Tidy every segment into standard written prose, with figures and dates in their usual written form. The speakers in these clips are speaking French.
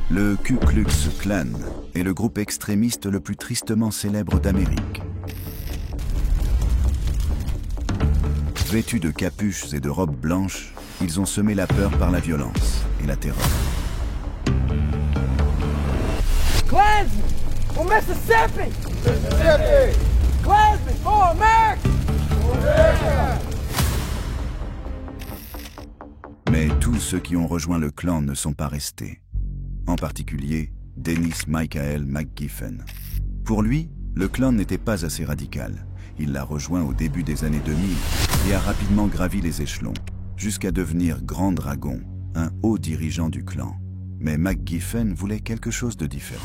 Le Ku Klux Klan est le groupe extrémiste le plus tristement célèbre d'Amérique. Vêtus de capuches et de robes blanches, ils ont semé la peur par la violence et la terreur. Klansmen for Mississippi! Mississippi! Klansmen for America! America! Mais tous ceux qui ont rejoint le clan ne sont pas restés. En particulier, Dennis Michael McGiffen. Pour lui, le clan n'était pas assez radical. Il l'a rejoint au début des années 2000 et a rapidement gravi les échelons, jusqu'à devenir Grand Dragon, un haut dirigeant du clan. Mais McGiffen voulait quelque chose de différent.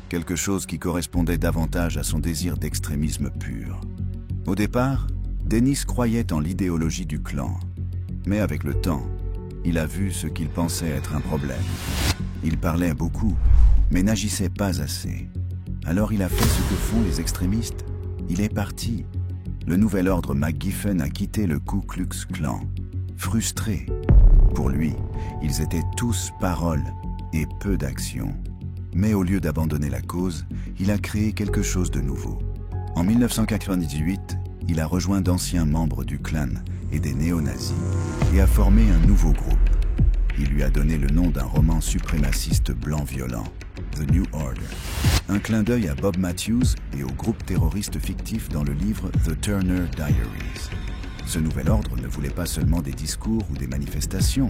Quelque chose qui correspondait davantage à son désir d'extrémisme pur. Au départ, Dennis croyait en l'idéologie du clan. Mais avec le temps, il a vu ce qu'il pensait être un problème. Il parlait beaucoup, mais n'agissait pas assez. Alors il a fait ce que font les extrémistes. Il est parti. Le nouvel ordre McGiffen a quitté le Ku Klux Klan. Frustré. Pour lui, ils étaient tous paroles et peu d'action. Mais au lieu d'abandonner la cause, il a créé quelque chose de nouveau. En 1998, il a rejoint d'anciens membres du Klan et des néo-nazis et a formé un nouveau groupe. Il lui a donné le nom d'un roman suprémaciste blanc violent, The New Order. Un clin d'œil à Bob Matthews et au groupe terroriste fictif dans le livre The Turner Diaries. Ce nouvel ordre ne voulait pas seulement des discours ou des manifestations,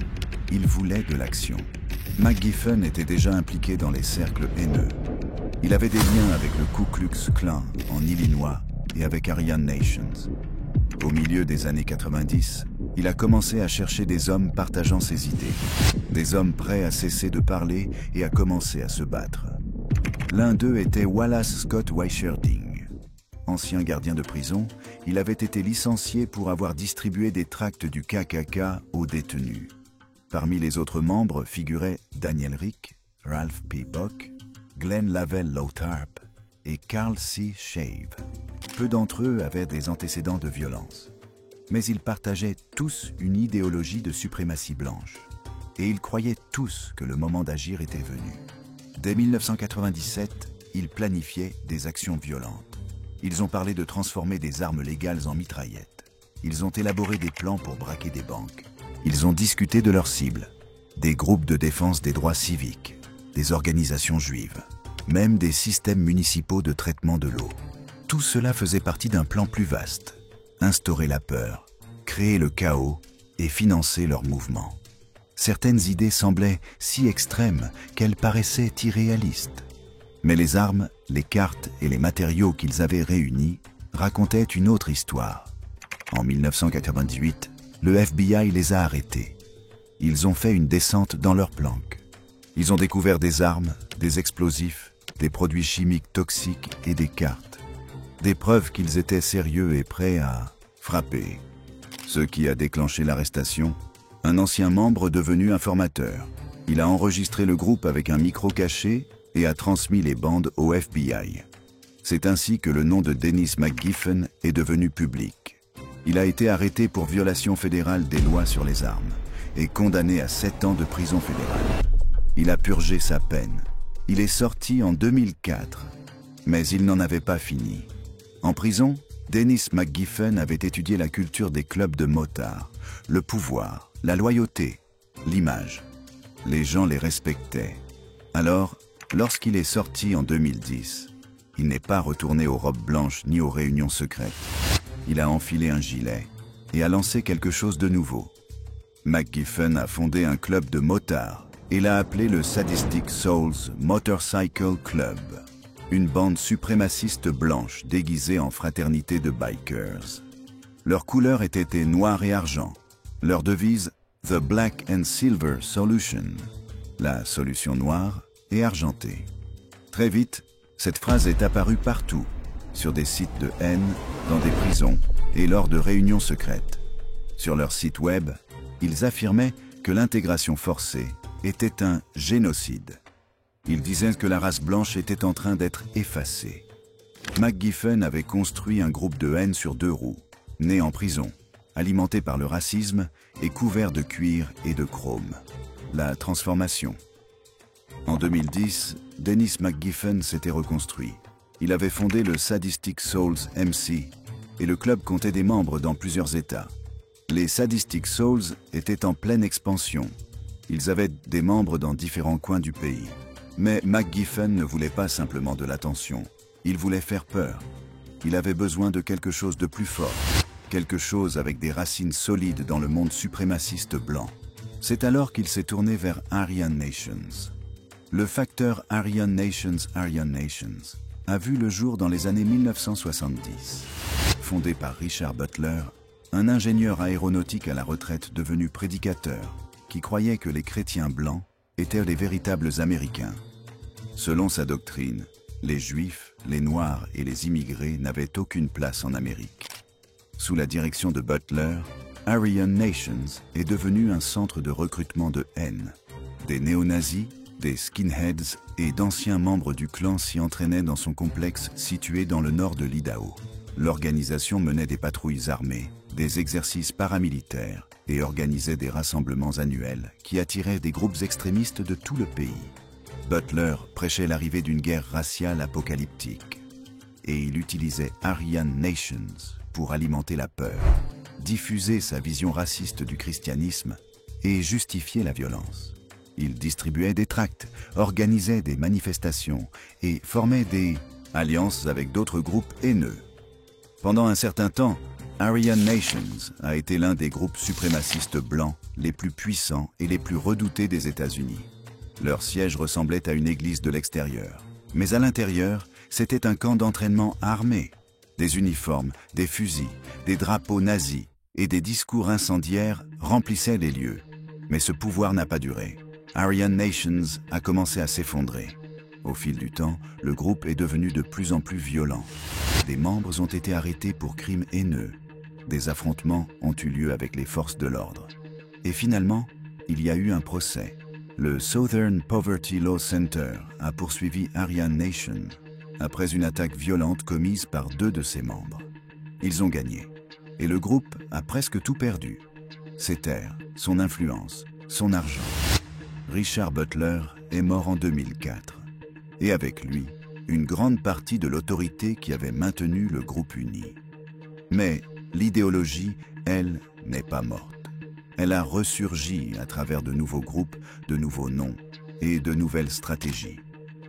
il voulait de l'action. McGiffen était déjà impliqué dans les cercles haineux. Il avait des liens avec le Ku Klux Klan en Illinois et avec Aryan Nations. Au milieu des années 90, il a commencé à chercher des hommes partageant ses idées, des hommes prêts à cesser de parler et à commencer à se battre. L'un d'eux était Wallace Scott Weicherding. Ancien gardien de prison, il avait été licencié pour avoir distribué des tracts du KKK aux détenus. Parmi les autres membres figuraient Daniel Rick, Ralph P. Buck, Glenn Lavelle Lotharp et Carl C. Shave. Peu d'entre eux avaient des antécédents de violence. Mais ils partageaient tous une idéologie de suprématie blanche. Et ils croyaient tous que le moment d'agir était venu. Dès 1997, ils planifiaient des actions violentes. Ils ont parlé de transformer des armes légales en mitraillettes. Ils ont élaboré des plans pour braquer des banques. Ils ont discuté de leurs cibles, des groupes de défense des droits civiques, des organisations juives, même des systèmes municipaux de traitement de l'eau. Tout cela faisait partie d'un plan plus vaste. Instaurer la peur, créer le chaos et financer leur mouvement. Certaines idées semblaient si extrêmes qu'elles paraissaient irréalistes. Mais les armes, les cartes et les matériaux qu'ils avaient réunis racontaient une autre histoire. En 1998, le FBI les a arrêtés. Ils ont fait une descente dans leur planque. Ils ont découvert des armes, des explosifs, des produits chimiques toxiques et des cartes. Des preuves qu'ils étaient sérieux et prêts à frapper. Ce qui a déclenché l'arrestation, un ancien membre devenu informateur. Il a enregistré le groupe avec un micro caché et a transmis les bandes au FBI. C'est ainsi que le nom de Dennis McGiffen est devenu public. Il a été arrêté pour violation fédérale des lois sur les armes et condamné à 7 ans de prison fédérale. Il a purgé sa peine. Il est sorti en 2004, mais il n'en avait pas fini. En prison, Dennis McGiffen avait étudié la culture des clubs de motards, le pouvoir, la loyauté, l'image. Les gens les respectaient. Alors, lorsqu'il est sorti en 2010, il n'est pas retourné aux robes blanches ni aux réunions secrètes. Il a enfilé un gilet et a lancé quelque chose de nouveau. McGiffen a fondé un club de motards et l'a appelé le Sadistic Souls Motorcycle Club. Une bande suprémaciste blanche déguisée en fraternité de bikers. Leurs couleurs étaient noir et argent. Leur devise, The Black and Silver Solution, la solution noire et argentée. Très vite, cette phrase est apparue partout, sur des sites de haine, dans des prisons et lors de réunions secrètes. Sur leur site web, ils affirmaient que l'intégration forcée était un génocide. Ils disaient que la race blanche était en train d'être effacée. McGiffen avait construit un groupe de haine sur 2 roues, né en prison, alimenté par le racisme et couvert de cuir et de chrome. La transformation. En 2010, Dennis McGiffen s'était reconstruit. Il avait fondé le Sadistic Souls MC et le club comptait des membres dans plusieurs États. Les Sadistic Souls étaient en pleine expansion. Ils avaient des membres dans différents coins du pays. Mais McGiffen ne voulait pas simplement de l'attention. Il voulait faire peur. Il avait besoin de quelque chose de plus fort. Quelque chose avec des racines solides dans le monde suprémaciste blanc. C'est alors qu'il s'est tourné vers Aryan Nations. Le facteur Aryan Nations a vu le jour dans les années 1970. Fondé par Richard Butler, un ingénieur aéronautique à la retraite devenu prédicateur, qui croyait que les chrétiens blancs étaient les véritables Américains. Selon sa doctrine, les Juifs, les Noirs et les immigrés n'avaient aucune place en Amérique. Sous la direction de Butler, Aryan Nations est devenu un centre de recrutement de haine. Des néo-nazis, des skinheads et d'anciens membres du clan s'y entraînaient dans son complexe situé dans le nord de l'Idaho. L'organisation menait des patrouilles armées, des exercices paramilitaires et organisait des rassemblements annuels qui attiraient des groupes extrémistes de tout le pays. Butler prêchait l'arrivée d'une guerre raciale apocalyptique et il utilisait Aryan Nations pour alimenter la peur, diffuser sa vision raciste du christianisme et justifier la violence. Il distribuait des tracts, organisait des manifestations et formait des alliances avec d'autres groupes haineux. Pendant un certain temps, Aryan Nations a été l'un des groupes suprémacistes blancs les plus puissants et les plus redoutés des États-Unis. Leur siège ressemblait à une église de l'extérieur. Mais à l'intérieur, c'était un camp d'entraînement armé. Des uniformes, des fusils, des drapeaux nazis et des discours incendiaires remplissaient les lieux. Mais ce pouvoir n'a pas duré. Aryan Nations a commencé à s'effondrer. Au fil du temps, le groupe est devenu de plus en plus violent. Des membres ont été arrêtés pour crimes haineux. Des affrontements ont eu lieu avec les forces de l'ordre. Et finalement, il y a eu un procès. Le Southern Poverty Law Center a poursuivi Aryan Nation après une attaque violente commise par 2 de ses membres. Ils ont gagné. Et le groupe a presque tout perdu. Ses terres, son influence, son argent. Richard Butler est mort en 2004. Et avec lui, une grande partie de l'autorité qui avait maintenu le groupe uni. Mais l'idéologie, elle, n'est pas morte. Elle a ressurgi à travers de nouveaux groupes, de nouveaux noms et de nouvelles stratégies.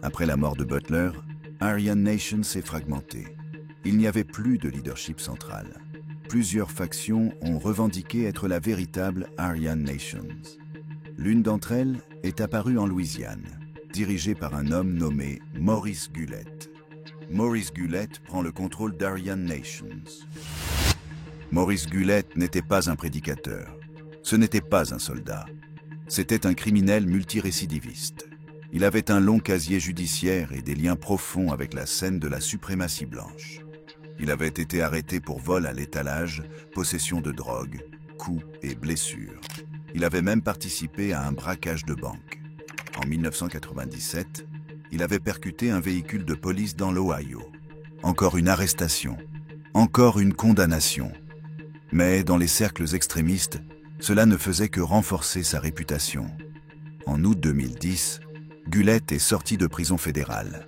Après la mort de Butler, Aryan Nation s'est fragmentée. Il n'y avait plus de leadership central. Plusieurs factions ont revendiqué être la véritable Aryan Nations. L'une d'entre elles est apparue en Louisiane, dirigée par un homme nommé Maurice Gullett. Maurice Gullett prend le contrôle d'Aryan Nations. Maurice Gullett n'était pas un prédicateur. Ce n'était pas un soldat. C'était un criminel multirécidiviste. Il avait un long casier judiciaire et des liens profonds avec la scène de la suprématie blanche. Il avait été arrêté pour vol à l'étalage, possession de drogue, coups et blessures. Il avait même participé à un braquage de banque. En 1997, il avait percuté un véhicule de police dans l'Ohio. Encore une arrestation, encore une condamnation. Mais dans les cercles extrémistes, cela ne faisait que renforcer sa réputation. En août 2010, Gullett est sorti de prison fédérale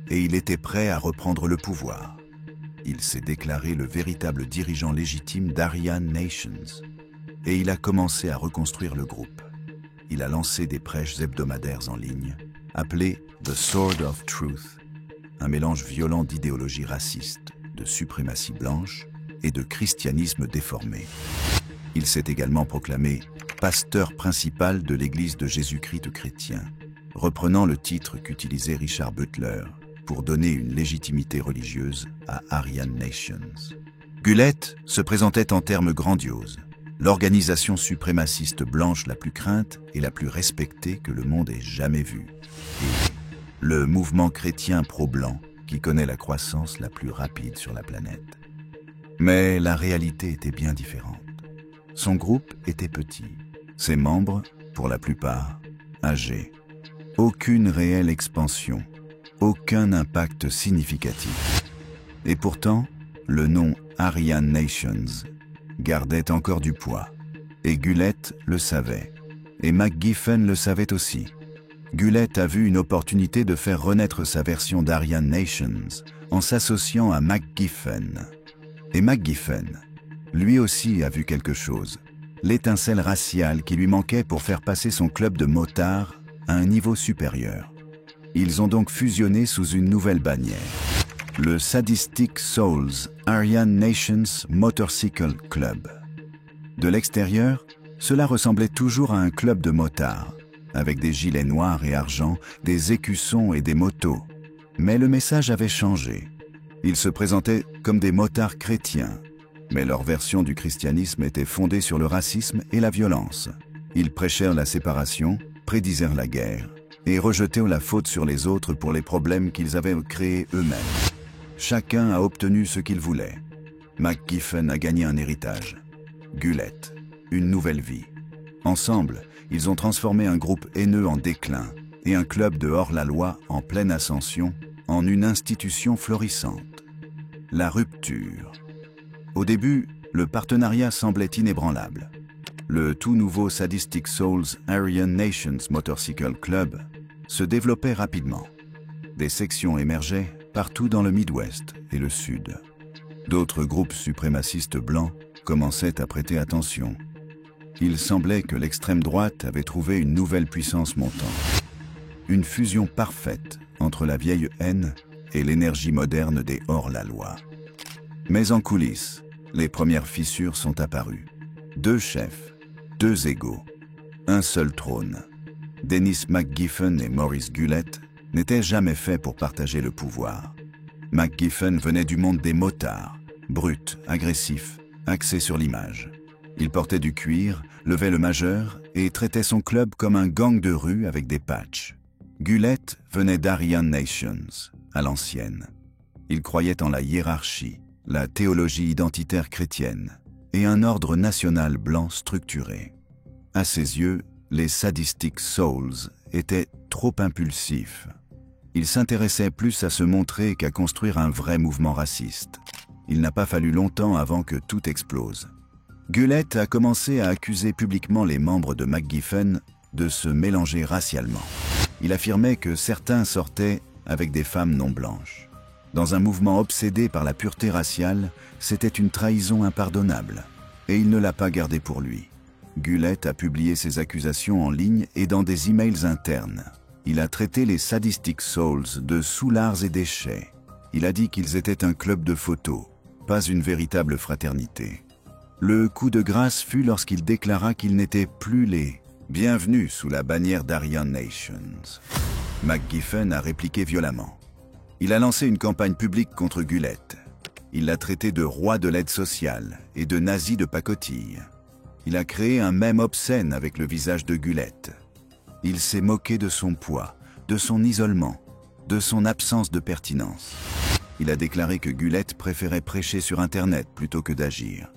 et il était prêt à reprendre le pouvoir. Il s'est déclaré le véritable dirigeant légitime d'Aryan Nations et il a commencé à reconstruire le groupe. Il a lancé des prêches hebdomadaires en ligne, appelés The Sword of Truth, un mélange violent d'idéologie raciste, de suprématie blanche et de christianisme déformé. Il s'est également proclamé pasteur principal de l'Église de Jésus-Christ chrétien, reprenant le titre qu'utilisait Richard Butler pour donner une légitimité religieuse à Aryan Nations. Gullett se présentait en termes grandioses, l'organisation suprémaciste blanche la plus crainte et la plus respectée que le monde ait jamais vue, et le mouvement chrétien pro-blanc qui connaît la croissance la plus rapide sur la planète. Mais la réalité était bien différente. Son groupe était petit, ses membres, pour la plupart, âgés. Aucune réelle expansion, aucun impact significatif. Et pourtant, le nom Aryan Nations gardait encore du poids. Et Gullett le savait. Et McGiffen le savait aussi. Gullett a vu une opportunité de faire renaître sa version d'Aryan Nations en s'associant à McGiffen. Et McGiffen, lui aussi a vu quelque chose, l'étincelle raciale qui lui manquait pour faire passer son club de motards à un niveau supérieur. Ils ont donc fusionné sous une nouvelle bannière, le Sadistic Souls Aryan Nations Motorcycle Club. De l'extérieur, cela ressemblait toujours à un club de motards, avec des gilets noirs et argent, des écussons et des motos. Mais le message avait changé. Ils se présentaient comme des motards chrétiens, mais leur version du christianisme était fondée sur le racisme et la violence. Ils prêchèrent la séparation, prédisèrent la guerre, et rejetèrent la faute sur les autres pour les problèmes qu'ils avaient créés eux-mêmes. Chacun a obtenu ce qu'il voulait. McGiffen a gagné un héritage. Gullett, une nouvelle vie. Ensemble, ils ont transformé un groupe haineux en déclin et un club de hors-la-loi en pleine ascension en une institution florissante. La rupture. Au début, le partenariat semblait inébranlable. Le tout nouveau Sadistic Souls Aryan Nations Motorcycle Club se développait rapidement. Des sections émergeaient partout dans le Midwest et le Sud. D'autres groupes suprémacistes blancs commençaient à prêter attention. Il semblait que l'extrême droite avait trouvé une nouvelle puissance montante. Une fusion parfaite entre la vieille haine et l'énergie moderne des hors-la-loi. Mais en coulisses, les premières fissures sont apparues. 2 chefs, 2 égaux, un seul trône. Dennis McGiffen et Maurice Gullett n'étaient jamais faits pour partager le pouvoir. McGiffen venait du monde des motards, brut, agressif, axé sur l'image. Il portait du cuir, levait le majeur et traitait son club comme un gang de rue avec des patchs. Gullett venait d'Aryan Nations, à l'ancienne. Il croyait en la hiérarchie, la théologie identitaire chrétienne et un ordre national blanc structuré. À ses yeux, les Sadistic Souls étaient trop impulsifs. Ils s'intéressaient plus à se montrer qu'à construire un vrai mouvement raciste. Il n'a pas fallu longtemps avant que tout explose. Gullett a commencé à accuser publiquement les membres de McGiffen de se mélanger racialement. Il affirmait que certains sortaient avec des femmes non blanches. Dans un mouvement obsédé par la pureté raciale, c'était une trahison impardonnable. Et il ne l'a pas gardé pour lui. Gullett a publié ses accusations en ligne et dans des emails internes. Il a traité les Sadistic Souls de soulards et déchets. Il a dit qu'ils étaient un club de photos, pas une véritable fraternité. Le coup de grâce fut lorsqu'il déclara qu'il n'était plus les « bienvenus sous la bannière d'Aryan Nations ». McGiffen a répliqué violemment. Il a lancé une campagne publique contre Gullett. Il l'a traité de roi de l'aide sociale et de nazi de pacotille. Il a créé un mème obscène avec le visage de Gullett. Il s'est moqué de son poids, de son isolement, de son absence de pertinence. Il a déclaré que Gullett préférait prêcher sur Internet plutôt que d'agir.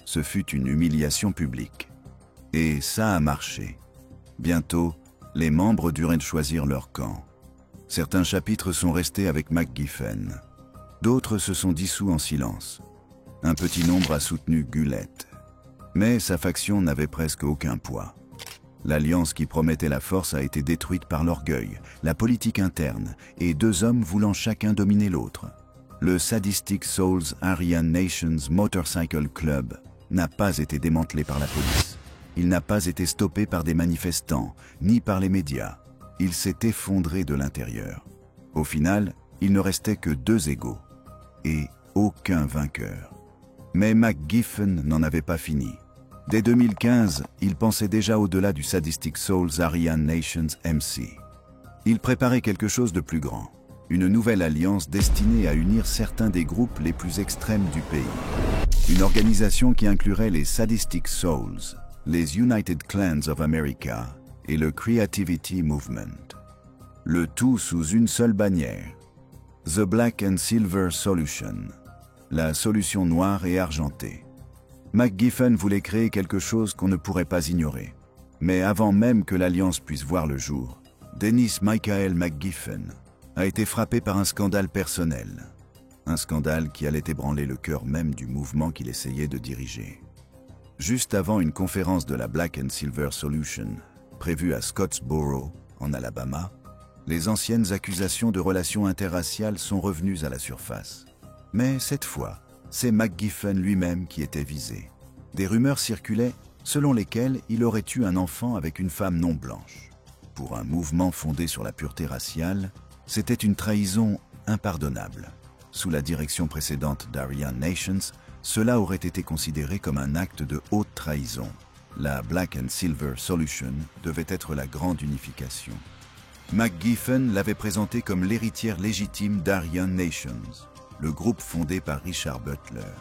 Ce fut une humiliation publique. Et ça a marché. Bientôt, les membres duraient choisir leur camp. Certains chapitres sont restés avec McGiffen. D'autres se sont dissous en silence. Un petit nombre a soutenu Gullett. Mais sa faction n'avait presque aucun poids. L'alliance qui promettait la force a été détruite par l'orgueil, la politique interne et 2 hommes voulant chacun dominer l'autre. Le Sadistic Souls Aryan Nations Motorcycle Club n'a pas été démantelé par la police. Il n'a pas été stoppé par des manifestants, ni par les médias. Il s'est effondré de l'intérieur. Au final, il ne restait que 2 égaux. Et aucun vainqueur. Mais McGiffen n'en avait pas fini. Dès 2015, il pensait déjà au-delà du Sadistic Souls Aryan Nations MC. Il préparait quelque chose de plus grand. Une nouvelle alliance destinée à unir certains des groupes les plus extrêmes du pays. Une organisation qui inclurait les Sadistic Souls, les United Clans of America et le Creativity Movement. Le tout sous une seule bannière. The Black and Silver Solution. La solution noire et argentée. McGiffen voulait créer quelque chose qu'on ne pourrait pas ignorer. Mais avant même que l'alliance puisse voir le jour, Dennis Michael McGiffen a été frappé par un scandale personnel. Un scandale qui allait ébranler le cœur même du mouvement qu'il essayait de diriger. Juste avant une conférence de la Black and Silver Solution, prévue à Scottsboro, en Alabama, les anciennes accusations de relations interraciales sont revenues à la surface. Mais cette fois, c'est McGiffen lui-même qui était visé. Des rumeurs circulaient selon lesquelles il aurait eu un enfant avec une femme non blanche. Pour un mouvement fondé sur la pureté raciale, c'était une trahison impardonnable. Sous la direction précédente d'Aryan Nations, cela aurait été considéré comme un acte de haute trahison. La Black and Silver Solution devait être la grande unification. McGiffen l'avait présenté comme l'héritière légitime d'Aryan Nations, le groupe fondé par Richard Butler.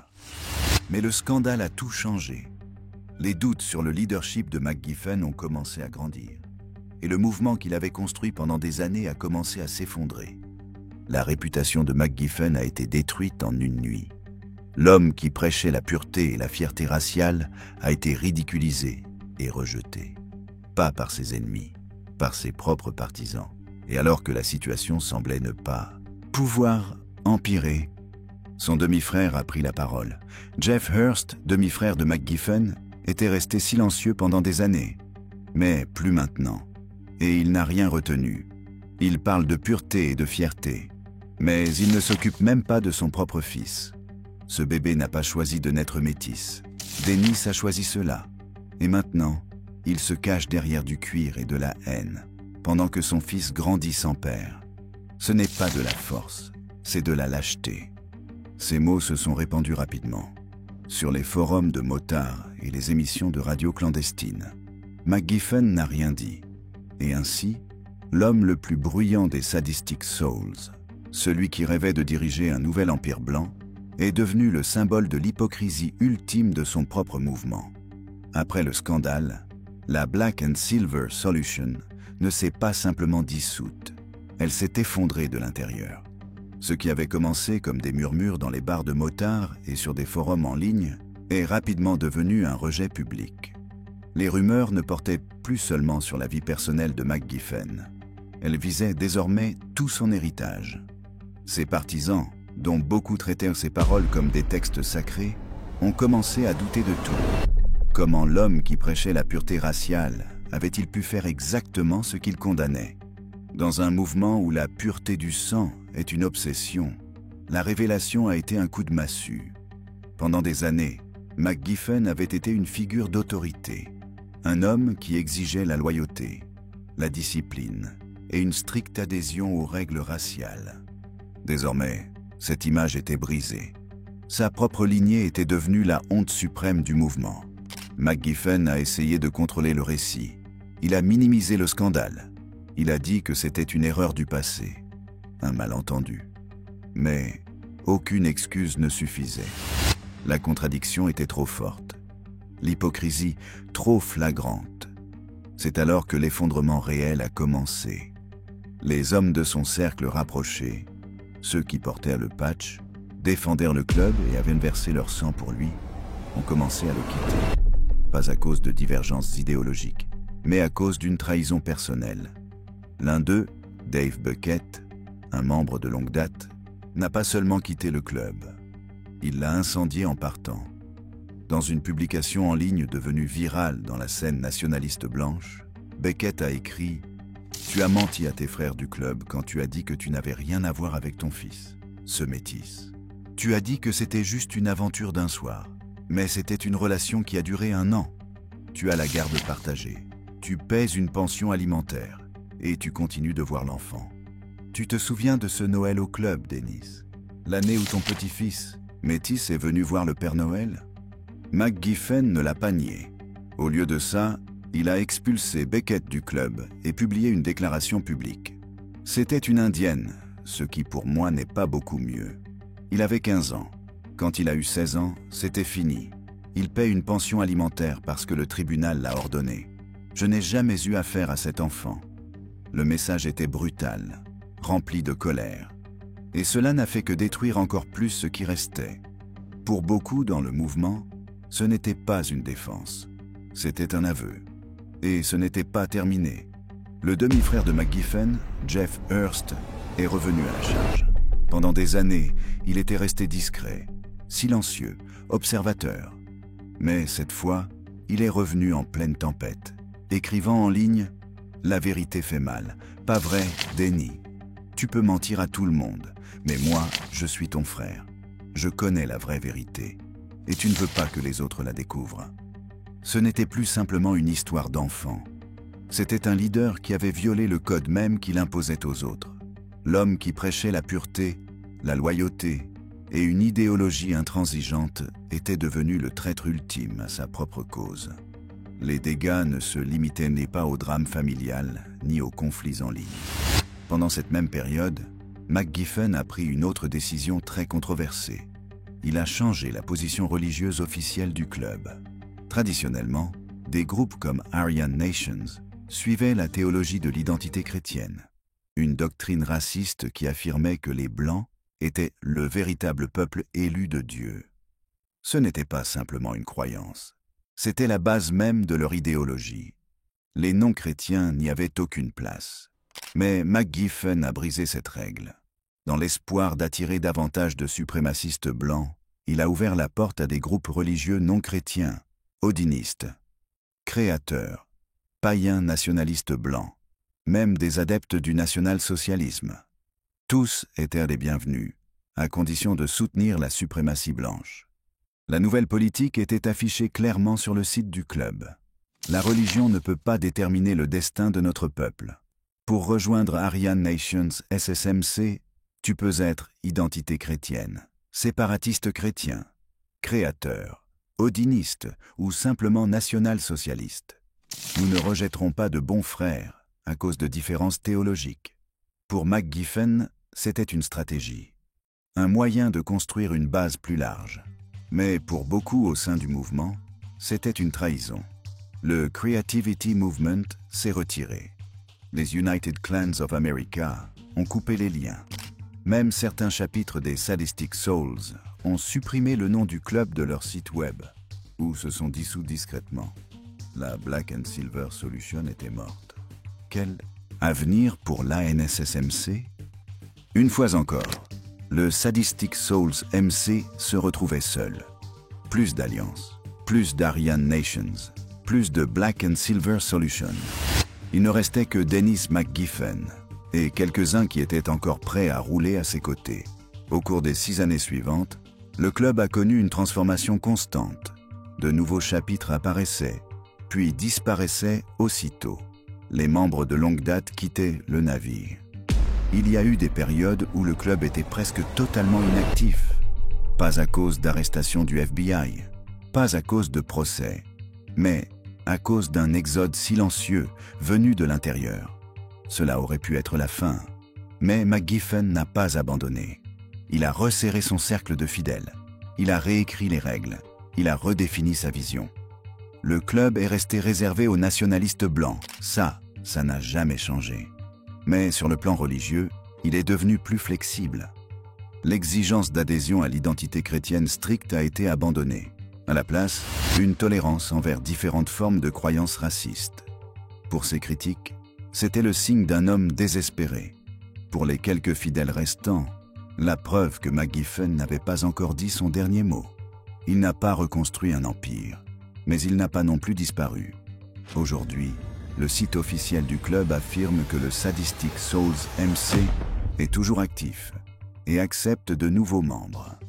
Mais le scandale a tout changé. Les doutes sur le leadership de McGiffen ont commencé à grandir. Et le mouvement qu'il avait construit pendant des années a commencé à s'effondrer. La réputation de McGiffen a été détruite en une nuit. L'homme qui prêchait la pureté et la fierté raciale a été ridiculisé et rejeté. Pas par ses ennemis, par ses propres partisans. Et alors que la situation semblait ne pas pouvoir empirer, son demi-frère a pris la parole. Jeff Hurst, demi-frère de McGiffen, était resté silencieux pendant des années. Mais plus maintenant. Et il n'a rien retenu. Il parle de pureté et de fierté. Mais il ne s'occupe même pas de son propre fils. Ce bébé n'a pas choisi de naître métis. Dennis a choisi cela. Et maintenant, il se cache derrière du cuir et de la haine, pendant que son fils grandit sans père. Ce n'est pas de la force, c'est de la lâcheté. Ces mots se sont répandus rapidement, sur les forums de motards et les émissions de radio clandestines. McGiffen n'a rien dit. Et ainsi, l'homme le plus bruyant des Sadistic Souls, celui qui rêvait de diriger un nouvel empire blanc, est devenu le symbole de l'hypocrisie ultime de son propre mouvement. Après le scandale, la Black and Silver Solution ne s'est pas simplement dissoute, elle s'est effondrée de l'intérieur. Ce qui avait commencé comme des murmures dans les bars de motards et sur des forums en ligne est rapidement devenu un rejet public. Les rumeurs ne portaient plus seulement sur la vie personnelle de McGiffen. Elles visaient désormais tout son héritage. Ses partisans, dont beaucoup traitèrent ses paroles comme des textes sacrés, ont commencé à douter de tout. Comment l'homme qui prêchait la pureté raciale avait-il pu faire exactement ce qu'il condamnait? Dans un mouvement où la pureté du sang est une obsession, la révélation a été un coup de massue. Pendant des années, McGiffen avait été une figure d'autorité, un homme qui exigeait la loyauté, la discipline et une stricte adhésion aux règles raciales. Désormais, cette image était brisée. Sa propre lignée était devenue la honte suprême du mouvement. McGiffen a essayé de contrôler le récit. Il a minimisé le scandale. Il a dit que c'était une erreur du passé, un malentendu. Mais aucune excuse ne suffisait. La contradiction était trop forte. L'hypocrisie trop flagrante. C'est alors que l'effondrement réel a commencé. Les hommes de son cercle rapproché, ceux qui portèrent le patch, défendèrent le club et avaient versé leur sang pour lui, ont commencé à le quitter. Pas à cause de divergences idéologiques, mais à cause d'une trahison personnelle. L'un d'eux, Dave Buckett, un membre de longue date, n'a pas seulement quitté le club, il l'a incendié en partant. Dans une publication en ligne devenue virale dans la scène nationaliste blanche, Beckett a écrit « Tu as menti à tes frères du club quand tu as dit que tu n'avais rien à voir avec ton fils, ce métis. Tu as dit que c'était juste une aventure d'un soir, mais c'était une relation qui a duré 1 an. Tu as la garde partagée, tu paies une pension alimentaire et tu continues de voir l'enfant. Tu te souviens de ce Noël au club, Dennis, l'année où ton petit-fils, métis, est venu voir le Père Noël ?» McGiffen ne l'a pas nié. Au lieu de ça, il a expulsé Beckett du club et publié une déclaration publique. C'était une indienne, ce qui pour moi n'est pas beaucoup mieux. Il avait 15 ans. Quand il a eu 16 ans, c'était fini. Il paie une pension alimentaire parce que le tribunal l'a ordonné. Je n'ai jamais eu affaire à cet enfant. Le message était brutal, rempli de colère. Et cela n'a fait que détruire encore plus ce qui restait. Pour beaucoup dans le mouvement, ce n'était pas une défense, c'était un aveu. Et ce n'était pas terminé. Le demi-frère de McGiffen, Jeff Hurst, est revenu à la charge. Pendant des années, il était resté discret, silencieux, observateur. Mais cette fois, il est revenu en pleine tempête, écrivant en ligne La vérité fait mal. Pas vrai, Denny? Tu peux mentir à tout le monde, mais moi, je suis ton frère. Je connais la vraie vérité, et tu ne veux pas que les autres la découvrent. Ce n'était plus simplement une histoire d'enfant. C'était un leader qui avait violé le code même qu'il imposait aux autres. L'homme qui prêchait la pureté, la loyauté et une idéologie intransigeante était devenu le traître ultime à sa propre cause. Les dégâts ne se limitaient ni pas au drame familial, ni aux conflits en ligne. Pendant cette même période, McGiffen a pris une autre décision très controversée. Il a changé la position religieuse officielle du club. Traditionnellement, des groupes comme Aryan Nations suivaient la théologie de l'identité chrétienne, une doctrine raciste qui affirmait que les Blancs étaient le véritable peuple élu de Dieu. Ce n'était pas simplement une croyance, c'était la base même de leur idéologie. Les non-chrétiens n'y avaient aucune place. Mais McGiffen a brisé cette règle. Dans l'espoir d'attirer davantage de suprémacistes blancs, il a ouvert la porte à des groupes religieux non-chrétiens, odinistes, créateurs, païens nationalistes blancs, même des adeptes du national-socialisme. Tous étaient les bienvenus, à condition de soutenir la suprématie blanche. La nouvelle politique était affichée clairement sur le site du club. La religion ne peut pas déterminer le destin de notre peuple. Pour rejoindre Aryan Nations SSMC, tu peux être identité chrétienne, séparatiste chrétien, créateur, odiniste ou simplement national-socialiste. Nous ne rejetterons pas de bons frères à cause de différences théologiques. Pour McGiffen, c'était une stratégie, un moyen de construire une base plus large. Mais pour beaucoup au sein du mouvement, c'était une trahison. Le Creativity Movement s'est retiré. Les United Clans of America ont coupé les liens. Même certains chapitres des Sadistic Souls ont supprimé le nom du club de leur site web, ou se sont dissous discrètement. La Black and Silver Solution était morte. Quel avenir pour l'ANSSMC? Une fois encore, le Sadistic Souls MC se retrouvait seul. Plus d'alliances, plus d'Aryan Nations, plus de Black and Silver Solution. Il ne restait que Dennis McGiffen et quelques-uns qui étaient encore prêts à rouler à ses côtés. Au cours des 6 années suivantes, le club a connu une transformation constante. De nouveaux chapitres apparaissaient, puis disparaissaient aussitôt. Les membres de longue date quittaient le navire. Il y a eu des périodes où le club était presque totalement inactif. Pas à cause d'arrestations du FBI, pas à cause de procès, mais à cause d'un exode silencieux venu de l'intérieur. Cela aurait pu être la fin, mais McGiffen n'a pas abandonné. Il a resserré son cercle de fidèles, il a réécrit les règles, il a redéfini sa vision. Le club est resté réservé aux nationalistes blancs, ça n'a jamais changé. Mais sur le plan religieux, il est devenu plus flexible. L'exigence d'adhésion à l'identité chrétienne stricte a été abandonnée. À la place, une tolérance envers différentes formes de croyances racistes. Pour ses critiques, c'était le signe d'un homme désespéré. Pour les quelques fidèles restants, la preuve que McGiffen n'avait pas encore dit son dernier mot. Il n'a pas reconstruit un empire, mais il n'a pas non plus disparu. Aujourd'hui, le site officiel du club affirme que le Sadistic Souls MC est toujours actif et accepte de nouveaux membres.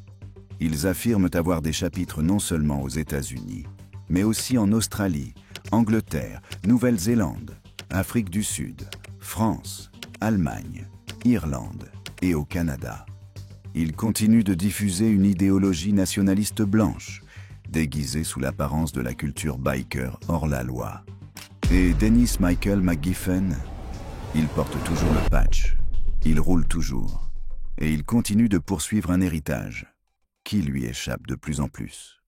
Ils affirment avoir des chapitres non seulement aux États-Unis, mais aussi en Australie, Angleterre, Nouvelle-Zélande, Afrique du Sud, France, Allemagne, Irlande et au Canada. Ils continuent de diffuser une idéologie nationaliste blanche, déguisée sous l'apparence de la culture biker hors la loi. Et Dennis Michael McGiffen, il porte toujours le patch, il roule toujours, et il continue de poursuivre un héritage qui lui échappe de plus en plus.